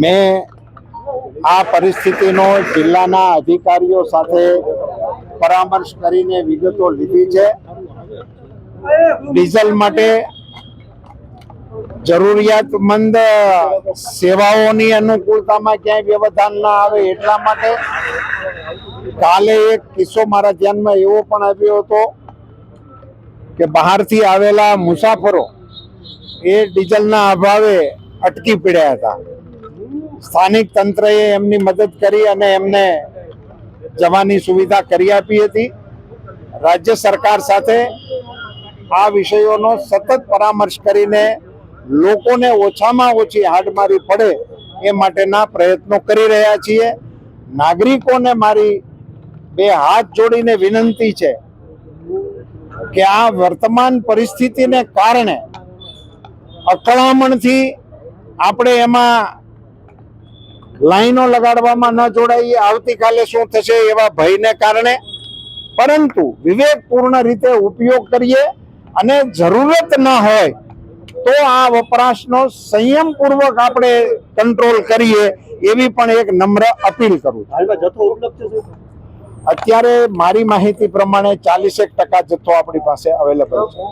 મેં આ પરિસ્થિતિનો જિલ્લાના અધિકારીઓ સાથે પરામર્શ કરીને વિગતો લીધી છે। ડીઝલ માટે જરૂરિયાતમંદ સેવાઓની અનુકૂળતામાં ક્યાંય વ્યવધાન ના આવે એટલા માટે કાલે એક કિસ્સો મારા ધ્યાનમાં એવો પણ આવ્યો હતો કે બહારથી આવેલા મુસાફરો એ ડીઝલના અભાવે અટકી પડ્યા હતા। સ્થાનિક તંત્રએ એમની મદદ કરી અને એમને જવાની સુવિધા કરી આપી હતી। રાજ્ય સરકાર સાથે આ વિષયોનો સતત પરામર્શ કરીને લોકોને ઓછામાં ઓછી હાડમારી પડે એ માટેના પ્રયત્નો કરી રહ્યા છીએ। નાગરિકોને મારી બે હાથ જોડીને વિનંતી છે કે આ વર્તમાન પરિસ્થિતિને કારણે અકળામણથી આપણે એમાં લાઈનો લગાડવામાં ન જોડાઈએ, આવતીકાલે શું થશે એવા ભયને કારણે, પરંતુ વિવેકપૂર્ણ રીતે ઉપયોગ કરીએ અને જરૂરત ન હોય તો આ વપરાશનો સંયમપૂર્વક આપણે કંટ્રોલ કરીએ એવી પણ એક નમ્ર અપીલ કરું છું। અત્યારે મારી માહિતી પ્રમાણે 40% જથ્થો આપણી પાસે અવેલેબલ છે।